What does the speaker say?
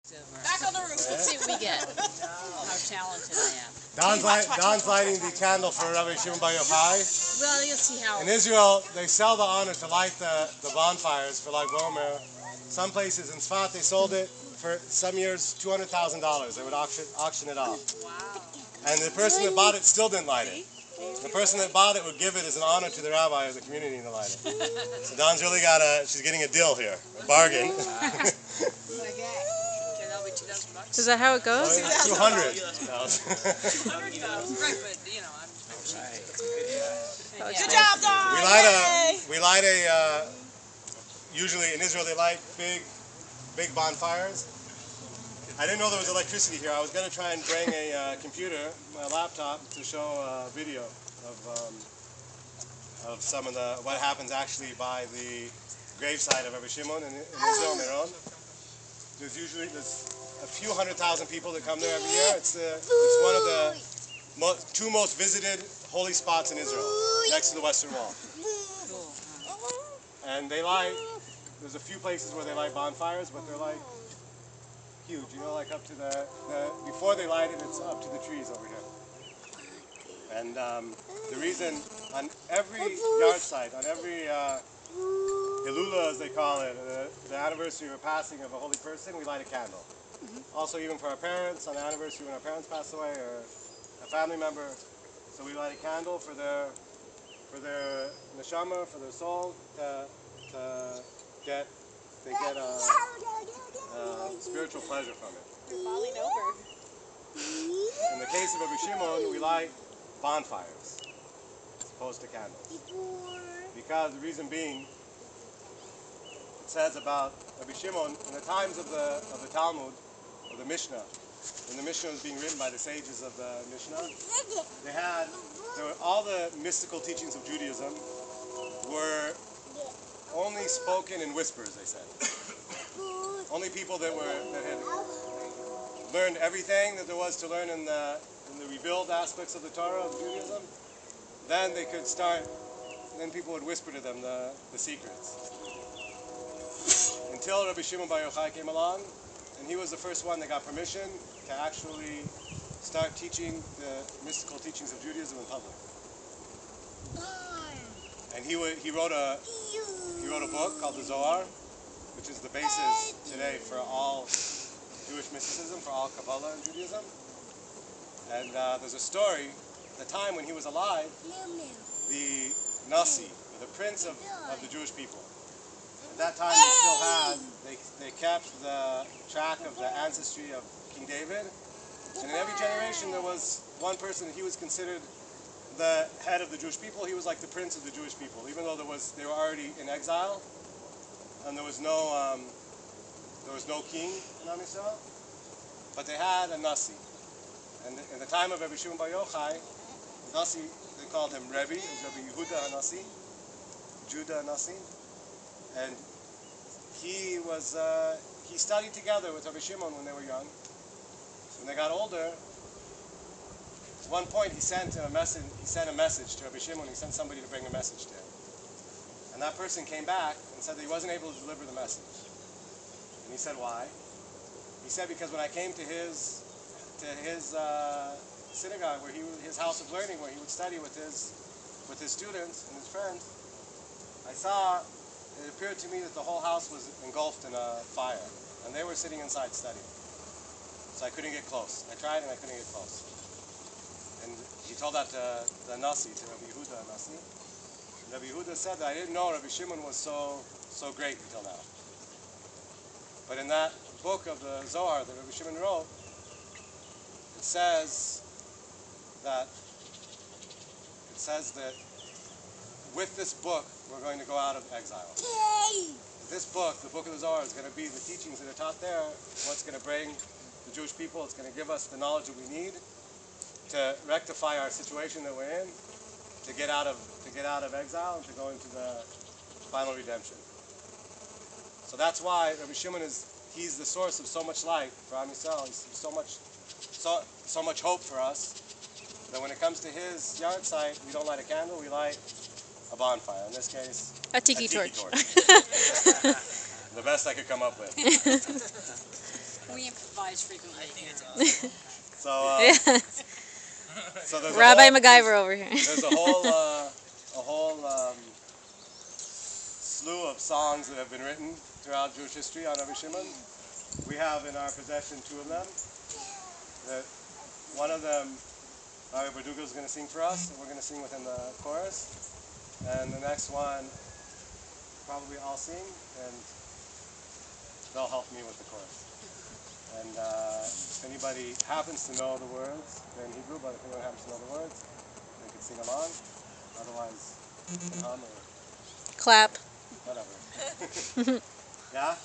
Back on the roof. Let's see what we get. How talented I am. Don's lighting the candle for Rebbe Shimon Bar Yochai. Well, you'll see how. In Israel, they sell the honor to light the bonfires for Lag Bomer. Some places in Sfat, they sold it for some years $200,000. They would auction it off. Wow. And the person that bought it still didn't light it. The person that bought it would give it as an honor to the rabbi of the community to light it. So Don's really she's getting a deal here, a bargain. Is that how it goes? 200,000. 200,000. Right, but you know, I'm. Good job, Don. We light a. Usually in Israel they light big bonfires. I didn't know there was electricity here. I was going to try and bring a computer, my laptop, to show a video of some of what happens actually by the gravesite of Rebbe Shimon in Israel, Meron. There's a few 100,000 people that come there every year. It's one of the two most visited holy spots in Israel, next to the Western Wall. And there's a few places where they light bonfires, but they're like huge, you know, like up to before they light it, it's up to the trees over here. And the reason, on every yard site, on every Hilula, as they call it, the anniversary or passing of a holy person, we light a candle. Also, even for our parents, on the anniversary when our parents pass away, or a family member, so we light a candle for their neshama, for their soul, to get spiritual pleasure from it. They're falling over. In the case of Rebbe Shimon, we light bonfires as opposed to candles. Because the reason being, it says about Rebbe Shimon, in the times of the Talmud, or the Mishnah, when the Mishnah was being written by the sages of the Mishnah, all the mystical teachings of Judaism were only spoken in whispers, they said. Only people that had learned everything that there was to learn in the revealed aspects of the Torah of Judaism, then they could start, then people would whisper to them the secrets. Until Rebbe Shimon Bar Yochai came along, and he was the first one that got permission to actually start teaching the mystical teachings of Judaism in public. And he wrote a book called the Zohar, which is the basis today for all Jewish mysticism, for all Kabbalah and Judaism. And there's a story, at the time when he was alive, the Nasi, the prince of the Jewish people. At that time they kept the track of the ancestry of King David. And in every generation there was one person that he was considered the head of the Jewish people. He was like the prince of the Jewish people, even though they were already in exile, and there was no king in Am Yisrael, but they had a Nasi. And in the time of Rebbe Shimon Bar Yochai, the Nasi, they called him Rebbe. It was Rebbe Yehuda Nasi, Judah Nasi, and he studied together with Rebbe Shimon when they were young. So when they got older, at one point he sent a message to Rebbe Shimon. He sent somebody to bring a message to him. And that person came back and said that he wasn't able to deliver the message. And he said, why? He said, because when I came to his synagogue, his house of learning, where he would study with his students and his friends, it appeared to me that the whole house was engulfed in a fire, and they were sitting inside studying. So I couldn't get close. I tried and I couldn't get close. And he told that to the Nasi, to Rabbi Yehuda Nasi. Rabbi Yehuda said that I didn't know Rabbi Shimon was so great until now. But in that book of the Zohar that Rabbi Shimon wrote, it says that with this book we're going to go out of exile. This book, the book of the Zohar, is going to be the teachings that are taught there, what's going to bring the Jewish people. It's going to give us the knowledge that we need to rectify our situation that we're in, to get out of exile and to go into the final redemption. So that's why Rebbe Shimon he's the source of so much light for Am Yisrael. He's so much hope for us that when it comes to his yard site, we don't light a candle, we light a bonfire. In this case, A tiki torch. The best I could come up with. We improvise frequently here. So, Yeah. so there's Rabbi MacGyver over here. There's a whole slew of songs that have been written throughout Jewish history on Rebbe Shimon. We have in our possession 2 of them. One of them, Rabbi Berdugo is going to sing for us, and we're going to sing within the chorus. And the next one, probably I'll sing, and they'll help me with the chorus. And if anybody happens to know the words, they're in Hebrew, but if anyone happens to know the words, they can sing along. Otherwise, you can hum or Clap. whatever. Yeah?